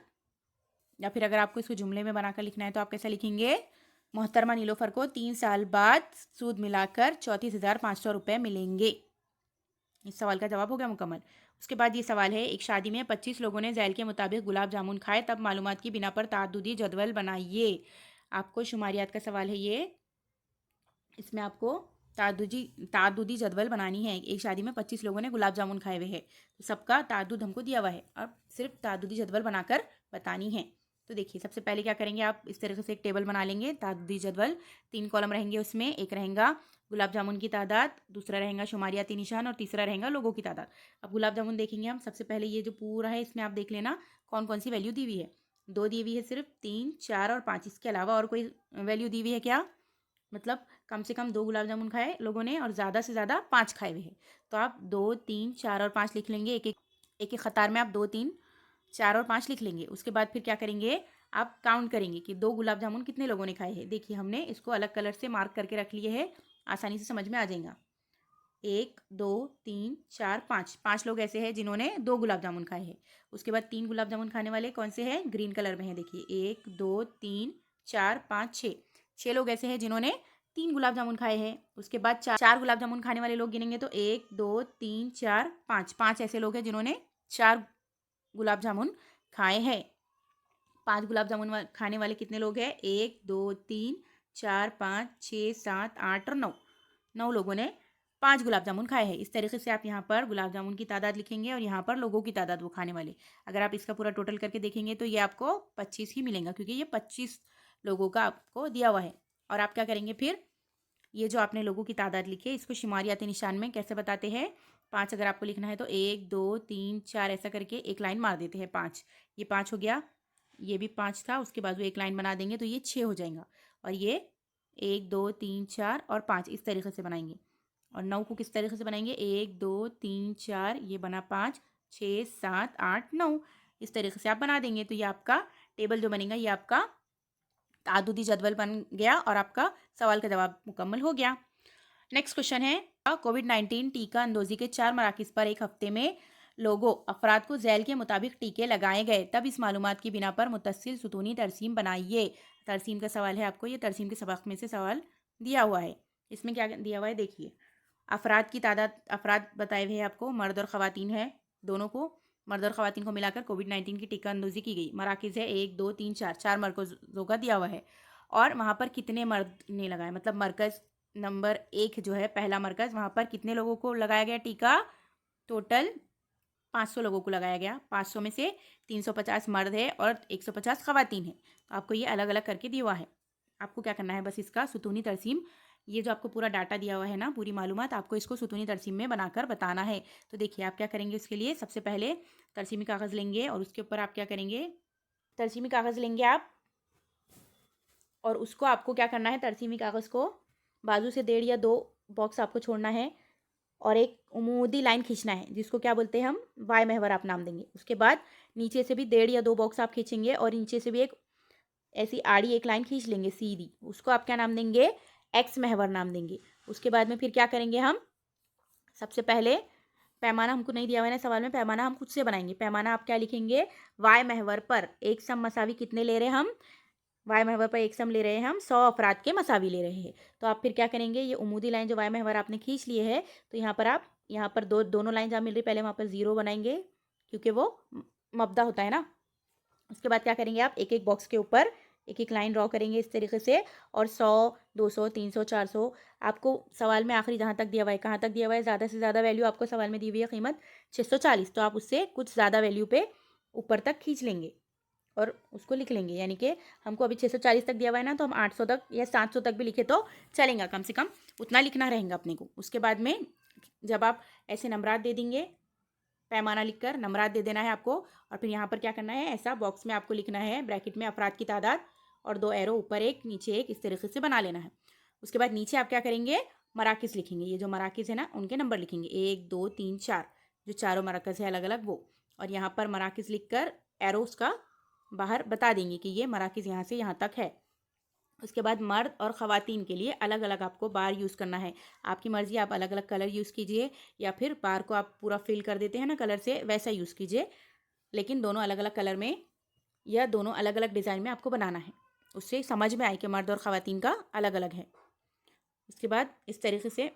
या फिर अगर आपको इसको जुमले में बनाकर लिखना है तो आप कैसा लिखेंगे, मोहतरमा नीलोफर को 3 साल बाद सूद मिलाकर 34,500 रुपये मिलेंगे। इस सवाल का जवाब हो गया मुकम्मल। उसके बाद ये सवाल है, एक शादी में 25 लोगों ने जैल के मुताबिक गुलाब जामुन खाए, तब मालूमात की बिना पर ताद्दुदी जदवल बनाइए। आपको शुमारियात का सवाल है ये, इसमें आपको ताद्दुदी जदवल बनानी है। एक शादी में 25 लोगों ने गुलाब जामुन खाए हुए हैं, तो सबका ताद्दुद हमको दिया हुआ है, अब सिर्फ ताद्दुदी जदवल बनाकर बतानी है। तो देखिए सबसे पहले क्या करेंगे, आप इस तरीके से एक टेबल बना लेंगे, ताद्दुदी जदवल 3 कॉलम रहेंगे उसमें, एक रहेगा गुलाब जामुन की तादाद, दूसरा रहेगा शुमारियाती निशान और तीसरा रहेगा लोगों की तादाद। अब गुलाब जामुन देखेंगे हम, सबसे पहले ये जो पूरा है इसमें आप देख लेना कौन कौन सी वैल्यू दी हुई है। 2 दी हुई है सिर्फ, 3, 4 और 5, इसके अलावा और कोई वैल्यू दी हुई है क्या, मतलब कम से कम 2 गुलाब जामुन खाए लोगों ने और ज़्यादा से ज़्यादा 5 खाए हुए हैं। तो आप 2, 3, 4 और 5 लिख लेंगे, एक एक कतार में आप 2, 3, 4 और 5 लिख लेंगे। उसके बाद फिर क्या करेंगे, आप काउंट करेंगे कि 2 गुलाब जामुन कितने लोगों ने खाए हैं। देखिए हमने इसको अलग कलर से मार्क करके रख लिए है, आसानी से समझ में आ जाएगा। 1, 2, 3, 4, 5, 5 लोग ऐसे हैं जिन्होंने 2 गुलाब जामुन खाए हैं। उसके बाद 3 गुलाब जामुन खाने वाले कौन से हैं, ग्रीन कलर में है, देखिए 1, 2, 3, 4, 5, 6, 6 लोग ऐसे हैं जिन्होंने 3 गुलाब जामुन खाए हैं। उसके बाद 4 गुलाब जामुन खाने वाले लोग गिनेंगे तो 1, 2, 3, 4, 5, 5 ऐसे लोग हैं जिन्होंने 4 गुलाब जामुन खाए हैं। 5 गुलाब जामुन खाने वाले कितने लोग हैं, 1, 2, 3, 4, 5, 6, 7, 8 और 9, 9 लोगों ने 5 गुलाब जामुन खाए हैं। इस तरीके से आप यहाँ पर गुलाब जामुन की तादाद लिखेंगे और यहाँ पर लोगों की तादाद वो खाने वाले। अगर आप इसका पूरा टोटल करके देखेंगे तो ये आपको 25 ही मिलेगा, क्योंकि ये 25 लोगों का आपको दिया हुआ है। और आप क्या करेंगे फिर, ये जो आपने लोगों की तादाद लिखी है इसको शुमारियाती निशान में कैसे बताते हैं, 5 अगर आपको लिखना है तो 1, 2, 3, 4 ऐसा करके एक लाइन मार देते हैं 5, ये 5 हो गया, ये भी 5 था, उसके बाजू एक लाइन बना देंगे तो ये 6 हो जाएगा। और ये 1, 2, 3, 4 और 5 इस तरीके से बनाएंगे। और 9 को किस तरीके से बनाएंगे, 1, 2, 3, 4, ये बना 5, 6, 7, 8, 9, इस तरीके से आप बना देंगे। तो ये आपका टेबल जो बनेगा ये आपका ताद्दुदी जदवल बन गया और आपका सवाल का जवाब मुकम्मल हो गया। नेक्स्ट क्वेश्चन है, कोविड-19 टीका अंदोजी के 4 मराकिज़ पर एक हफ्ते में लोगों अफराद को झैल के मुताबिक टीके लगाए गए, तब इस मालूमात की बिना पर मुत्तसिल सुतूनी तरसीम बनाइए। तरसीम का सवाल है आपको, ये तरसीम के सबक में से सवाल दिया हुआ है। इसमें क्या दिया हुआ है देखिए, अफराद की तादाद, अफराद बताए हुए हैं आपको, मर्द और ख़वातीन है, दोनों को, मर्द और ख़वातीन को मिलाकर कोविड-19 की टीका अंदोजी की गई। मराकिज़ है 1, 2, 3, 4, 4 मरकज़ों का दिया हुआ है और वहाँ पर कितने मर्द ने लगाया, मतलब मरकज़ नंबर 1 जो है पहला मरकज़, वहाँ पर कितने लोगों को लगाया गया टीका, टोटल 500 लोगों को लगाया गया। 500 में से 350 मर्द है और 150 ख़वातीन है। तो आपको ये अलग अलग करके दिया हुआ है। आपको क्या करना है, बस इसका सुतूनी तरसीम, ये जो आपको पूरा डाटा दिया हुआ है ना, पूरी मालूमात, आपको इसको सुतूनी तरसीम में बनाकर बताना है। तो देखिए आप क्या करेंगे, उसके लिए सबसे पहले तरसीमी कागज़ लेंगे और उसके ऊपर आप क्या करेंगे, तरसीमी कागज़ लेंगे आप और उसको आपको क्या करना है, तरसीमी कागज़ को बाजू से 1.5 या 2 बॉक्स आपको छोड़ना है और एक उमूदी लाइन खींचना है जिसको क्या बोलते हैं हम, वाई महवर आप नाम देंगे। उसके बाद नीचे से भी 1.5 या 2 बॉक्स आप खींचेंगे और नीचे से भी एक ऐसी आड़ी एक लाइन खींच लेंगे सीधी, उसको आप क्या नाम देंगे, एक्स महवर नाम देंगे। उसके बाद में फिर क्या करेंगे हम, सबसे पहले पैमाना हमको नहीं दिया हुआ है ना सवाल में, पैमाना हम खुद से बनाएंगे। पैमाना आप क्या लिखेंगे, वाई महवर पर एक सम मसावी कितने ले रहे हैं हम, वाई महवर पर एक सम ले रहे हैं हम, 100 अफराद के मसावी ले रहे हैं। तो आप फिर क्या करेंगे, ये उमूदी लाइन जो वाई महवर आपने खींच लिए है, तो यहाँ पर आप, यहाँ पर दोनों लाइन जहाँ मिल रही पहले वहाँ पर 0 बनाएंगे क्योंकि वो मब्दा होता है ना। उसके बाद क्या करेंगे, आप एक एक बॉक्स के ऊपर एक एक लाइन ड्रॉ करेंगे इस तरीके से और 100, 200, 300, 400 आपको सवाल में आखिरी जहाँ तक दिया हुआ है, कहाँ तक दिया हुआ है, ज़्यादा से ज़्यादा वैल्यू आपको सवाल में दी हुई है कीमत 640, तो आप उससे कुछ ज़्यादा वैल्यू पे ऊपर तक खींच लेंगे और उसको लिख लेंगे। यानी कि हमको अभी 640 तक दिया हुआ है ना, तो हम 800 तक या 700 तक भी लिखे तो चलेगा, कम से कम उतना लिखना रहेगा अपने को। उसके बाद में जब आप ऐसे नंबरात दे देंगे पैमाना लिखकर नंबरात दे देना है आपको। और फिर यहाँ पर क्या करना है, ऐसा बॉक्स में आपको लिखना है ब्रैकेट में अफराद की तादाद और 2 एरो, ऊपर एक नीचे एक, इस तरीके से बना लेना है। उसके बाद नीचे आप क्या करेंगे, मराकिज़ लिखेंगे। ये जो मराकिज़ है ना, उनके नंबर लिखेंगे 1 2 3 4, जो चारों मराकज़ है अलग अलग वो। और यहाँ पर मराकिज़ लिखकर एरोस का बाहर बता देंगे कि ये मराकिज़ यहाँ से यहाँ तक है। उसके बाद मर्द और ख़वातीन के लिए अलग अलग आपको बार यूज़ करना है। आपकी मर्ज़ी, आप अलग अलग कलर यूज़ कीजिए या फिर बार को आप पूरा फिल कर देते हैं ना कलर से, वैसा यूज़ कीजिए। लेकिन दोनों अलग अलग कलर में या दोनों अलग अलग डिज़ाइन में आपको बनाना है, उससे समझ में आए कि मर्द और ख़वातीन का अलग अलग है। उसके बाद इस तरीके से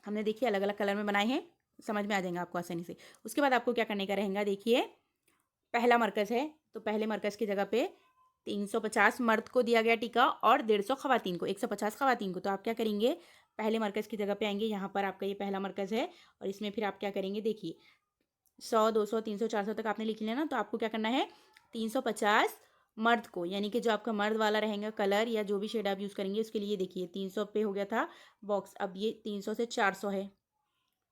हमने देखिए अलग अलग कलर में बनाए हैं, समझ में आ जाएगा आपको आसानी से। उसके बाद आपको क्या करने का रहेगा, देखिए पहला मरकज़ है तो पहले मरकज़ की जगह पे 350 मर्द को दिया गया टीका और 150 ख़वातीन को, 150 ख़वातीन को। तो आप क्या करेंगे, पहले मरकज़ की जगह पे आएंगे, यहाँ पर आपका ये पहला मरकज़ है और इसमें फिर आप क्या करेंगे, देखिए 100 200 300 400 तक आपने लिख लिया ना। तो आपको क्या करना है, 350 मर्द को, यानी कि जो आपका मर्द वाला रहेगा कलर या जो भी शेड आप यूज़ करेंगे उसके लिए, देखिए 300 पे हो गया था बॉक्स, अब ये 300 से 400 है,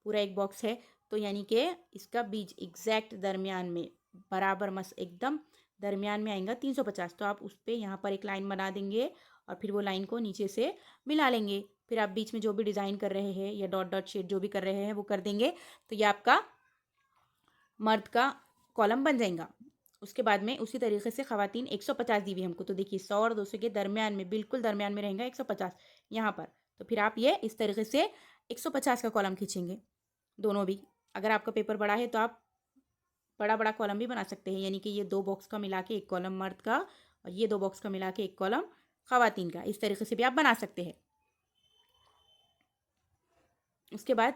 पूरा एक बॉक्स है। तो यानी कि इसका बीच एग्जैक्ट दरमियान में बराबर मस एकदम दरमियान में आएगा 350। तो आप उस पर यहाँ पर एक लाइन बना देंगे और फिर वो लाइन को नीचे से मिला लेंगे। फिर आप बीच में जो भी डिज़ाइन कर रहे हैं या डॉट डॉट शेड जो भी कर रहे हैं वो कर देंगे। तो ये आपका मर्द का कॉलम बन जाएगा। उसके बाद में उसी तरीके से ख़वातीन 150 दी हुई हमको, तो देखिए 100 और 200 के दरमियान में, बिल्कुल दरमियान में रहेगा 150 यहाँ पर। तो फिर आप ये इस तरीके से 150 का कॉलम खींचेंगे दोनों भी। अगर आपका पेपर बड़ा है तो आप बड़ा बड़ा कॉलम भी बना सकते हैं, यानी कि ये 2 बॉक्स का मिला के एक कॉलम मर्द का और ये 2 बॉक्स का मिला के एक कॉलम ख़वातीन का, इस तरीके से भी आप बना सकते हैं। उसके बाद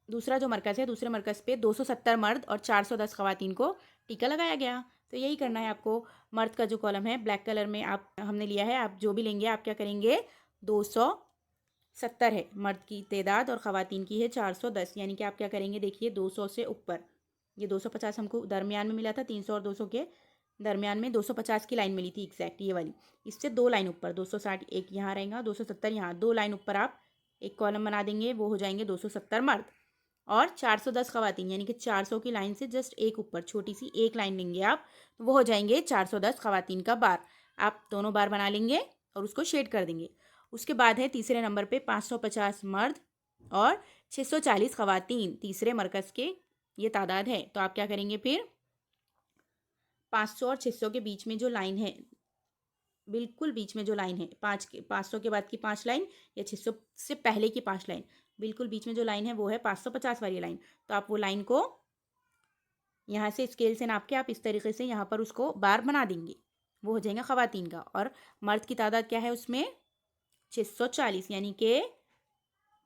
दूसरा जो मरकज़ है, दूसरे मरकज़ पे 270 मर्द और 410 ख़वातीन को टीका लगाया गया। तो यही करना है आपको। मर्द का जो कॉलम है ब्लैक कलर में आप हमने लिया है, आप जो भी लेंगे आप क्या करेंगे, 270 है मर्द की तादाद और ख़वातीन की है 410, यानी कि आप क्या करेंगे, देखिए 200 से ऊपर, ये 250 हमको दरमियान में मिला था, 300 और 200 के दरमियान में 250 की लाइन मिली थी एग्जैक्ट ये वाली, इससे 2 लाइन ऊपर 260 एक यहाँ रहेगा, 270 यहाँ, 2 लाइन ऊपर आप एक कॉलम बना देंगे, वो हो जाएंगे 270 मर्द और 410 ख़वातीन, यानी कि 400 की लाइन से जस्ट एक ऊपर छोटी सी एक लाइन लेंगे आप, तो वो हो जाएंगे 410 ख़वातीन का बार। आप दोनों बार बना लेंगे और उसको शेड कर देंगे। उसके बाद है तीसरे नंबर पे 550 मर्द और 640 ख़वातीन, तीसरे मरकज़ के ये तादाद है। तो आप क्या करेंगे, फिर 500 और 600 के बीच में जो लाइन है, बिल्कुल बीच में जो लाइन है, 500 के बाद की 5 लाइन या 600 से पहले की 5 लाइन, बिल्कुल बीच में जो लाइन है वो है 550 वाली लाइन। तो आप वो लाइन को यहाँ से स्केल से नाप के आप इस तरीके से यहाँ पर उसको बार बना देंगे, वो हो जाएगा ख़वातीन का। और मर्द की तादाद क्या है उसमें, 640, यानी कि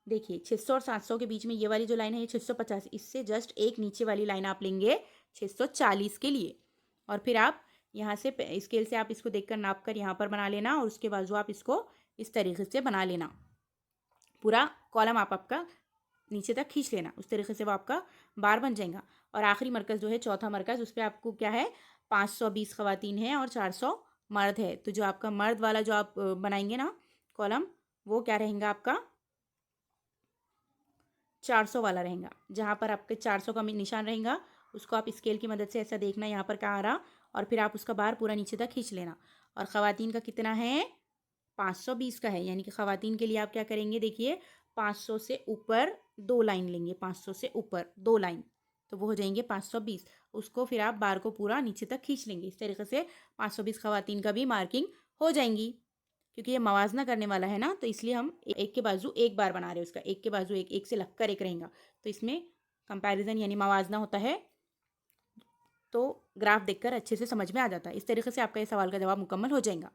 देखिए 600 और 700 के बीच में ये वाली जो लाइन है ये 650, इससे जस्ट एक नीचे वाली लाइन आप लेंगे 640 के लिए। और फिर आप यहाँ से स्केल से आप इसको देखकर नाप कर यहाँ पर बना लेना और उसके बाजू आप इसको इस तरीके से बना लेना, पूरा कॉलम आप आपका नीचे तक खींच लेना, उस तरीके से वो आपका बार बन जाएगा। और आखिरी मरकज़ जो है चौथा मरकज़, उस पर आपको क्या है, 520 ख़वातीन है और 400 मर्द है। तो जो आपका मर्द वाला जो आप बनाएंगे ना कॉलम, वो क्या रहेगा आपका 400 वाला रहेगा। जहाँ पर आपके 400 का निशान रहेगा उसको आप स्केल की मदद से ऐसा देखना यहाँ पर कहाँ आ रहा, और फिर आप उसका बार पूरा नीचे तक खींच लेना। और ख़वातीन का कितना है, 520 का है, यानी कि ख़वातीन के लिए आप क्या करेंगे, देखिए 500 से ऊपर 2 लाइन लेंगे, 500 से ऊपर 2 लाइन, तो वो हो जाएंगे 520। उसको फिर आप बार को पूरा नीचे तक खींच लेंगे, इस तरीके से 520 ख़वातीन का भी मार्किंग हो जाएंगी। क्योंकि ये मवाजना करने वाला है ना, तो इसलिए हम एक के बाजू एक बार बना रहे हैं, उसका एक के बाजू एक, एक से लगकर एक रहेगा, तो इसमें कंपैरिजन यानी मवाजना होता है, तो ग्राफ देखकर अच्छे से समझ में आ जाता है। इस तरीके से आपका ये सवाल का जवाब मुकम्मल हो जाएगा।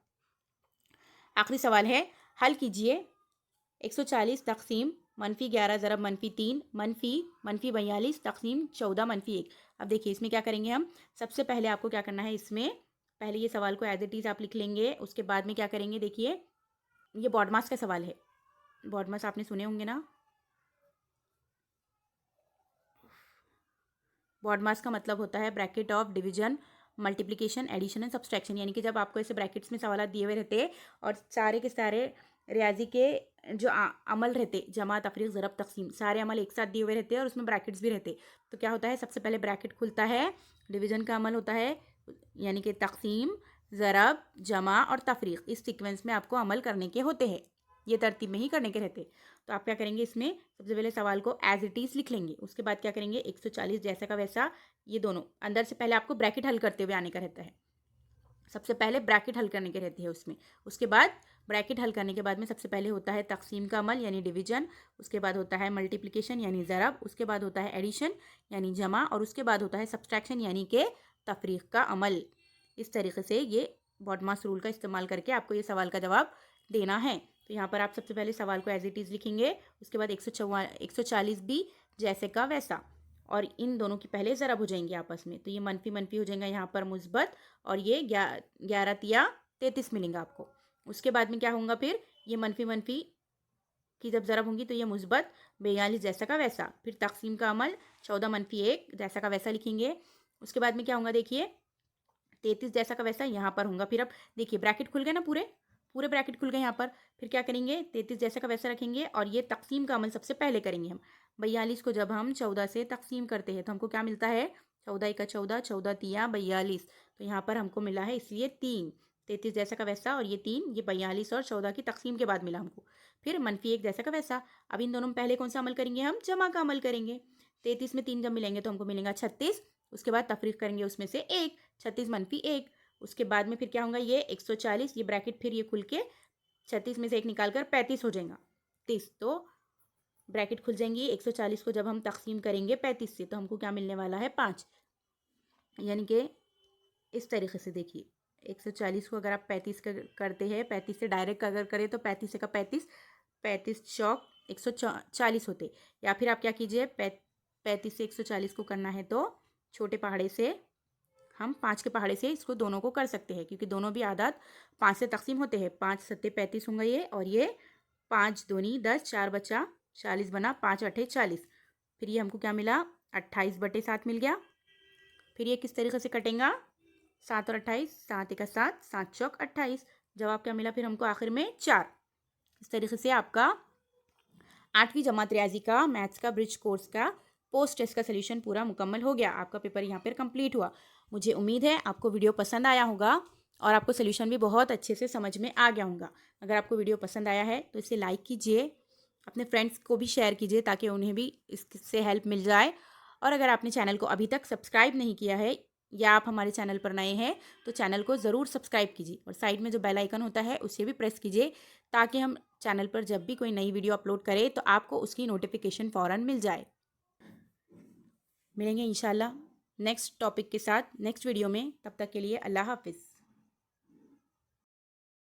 आखिरी सवाल है, हल कीजिए 140 तकसीम -11 ज़रब -3 मनफी 42 तकसीम 14 -1। अब देखिए इसमें क्या करेंगे हम, सबसे पहले आपको क्या करना है, इसमें पहले ये सवाल को एज इट इज़ आप लिख लेंगे। उसके बाद में क्या करेंगे, देखिए ये बॉडमास का सवाल है, बॉडमास आपने सुने होंगे ना, बॉडमास का मतलब होता है bracket of division multiplication addition and subtraction, यानी कि जब आपको ऐसे ब्रैकेट्स में सवाल दिए हुए रहते हैं और सारे के सारे रियाजी के जो अमल रहते, जमा, तफरीक, ज़रब, तकसीम, सारे अमल एक साथ दिए हुए रहते हैं और उसमें ब्रैकेट्स भी रहते। तो क्या होता है, सबसे पहले ब्रैकेट खुलता है, डिवीजन का अमल होता है, यानी कि तकसीम, ज़रब, जमा और तफरीक, इस सीक्वेंस में आपको अमल करने के होते हैं, ये तरतीब में ही करने के रहते। तो आप क्या करेंगे, इसमें सबसे पहले सवाल को एज इट इज़ लिख लेंगे। उसके बाद क्या करेंगे, 140 जैसा का वैसा, ये दोनों अंदर से पहले आपको ब्रैकेट हल करते हुए आने का रहता है। सबसे पहले ब्रैकेट हल करने के रहती है उसमें। उसके बाद ब्रैकेट हल करने के बाद में सबसे पहले होता है तकसीम का अमल यानी डिवीजन, उसके बाद होता है मल्टीप्लिकेशन यानी ज़रब, उसके बाद होता है एडिशन यानी जमा, और उसके बाद होता है सब्सट्रैक्शन यानी कि तफरीक का अमल। इस तरीके से ये बॉडमास रूल का इस्तेमाल करके आपको ये सवाल का जवाब देना है। तो यहाँ पर आप सबसे पहले सवाल को एज इट इज़ लिखेंगे, उसके बाद 140 भी जैसे का वैसा, और इन दोनों की पहले ज़रब हो जाएंगे आपस में, तो ये मनफी मनफी हो जाएगा यहाँ पर मुस्बत, और ये 11 तिया 33 मिलेंगे आपको। उसके बाद में क्या होगा, फिर ये मनफी मनफी की जब ज़रब होंगी तो ये मुस्बत 42 जैसा का वैसा, फिर तकसीम का अमल 14 मनफी 1 जैसा का वैसा लिखेंगे। उसके बाद में क्या होगा, देखिए 33 जैसा का वैसा यहाँ पर होगा। फिर अब देखिए ब्रैकेट खुल गए ना, पूरे पूरे ब्रैकेट खुल गए यहाँ पर। फिर क्या करेंगे, 33 जैसा का वैसा रखेंगे, और ये तकसीम का अमल सबसे पहले करेंगे हम। 42 को जब हम 14 से तकसीम करते हैं तो हमको क्या मिलता है, 14 का 14, 14 तिया 42, तो यहाँ पर हमको मिला है इसलिए 3। 33 जैसा का वैसा और ये 3, ये 42 और 14 की तकसीम के बाद मिला हमको। फिर मनफी 1 जैसा का वैसा। अब इन दोनों में पहले कौन सा अमल करेंगे, हम जमा का अमल करेंगे। 33 में 3 जब मिलेंगे तो हमको मिलेगा 36। उसके बाद तफरीक करेंगे उसमें से 1, 36 मनफी 1। उसके बाद में फिर क्या होगा, ये 140, ये ब्रैकेट फिर ये खुल के 36 में से 1 निकाल कर 35 हो जाएगा, 30। तो ब्रैकेट खुल जाएंगी, 140 को जब हम तकसीम करेंगे 35 से तो हमको क्या मिलने वाला है, 5। यानी कि इस तरीके से देखिए, 140 को अगर आप 35 करते हैं, 35 से डायरेक्ट अगर करें तो 35 का 35, 35 चौक 140 होते। या फिर आप क्या कीजिए, 35 से 140 को करना है तो छोटे पहाड़े से हम 5 के पहाड़े से इसको दोनों को कर सकते हैं, क्योंकि दोनों भी आदात 5 से तकसीम होते हैं। 5 सत्ते 35 होंगे ये, और ये 5 दूनी 10, 4 बचा 40 बना, 5 अठे 40। फिर ये हमको क्या मिला, 28/7 मिल गया। फिर ये किस तरीके से कटेगा, 7 और 28, 7 का 7, 7 चौक 28। जवाब क्या मिला फिर हमको आखिर में, 4। इस तरीके से आपका 8वीं जमात रियाजी का मैथ्स का ब्रिज कोर्स का पोस्ट टेस्ट का सोल्यूशन पूरा मुकम्मल हो गया। आपका पेपर यहाँ पर कंप्लीट हुआ। मुझे उम्मीद है आपको वीडियो पसंद आया होगा और आपको सोल्यूशन भी बहुत अच्छे से समझ में आ गया होगा। अगर आपको वीडियो पसंद आया है तो इसे लाइक कीजिए, अपने फ्रेंड्स को भी शेयर कीजिए ताकि उन्हें भी इससे हेल्प मिल जाए। और अगर आपने चैनल को अभी तक सब्सक्राइब नहीं किया है या आप हमारे चैनल पर नए हैं तो चैनल को ज़रूर सब्सक्राइब कीजिए, और साइड में जो बेल आइकन होता है उसे भी प्रेस कीजिए ताकि हम चैनल पर जब भी कोई नई वीडियो अपलोड करें तो आपको उसकी नोटिफिकेशन फ़ौरन मिल जाए। मिलेंगे इंशाल्लाह नेक्स्ट टॉपिक के साथ नेक्स्ट वीडियो में, तब तक के लिए अल्लाह हाफिज़।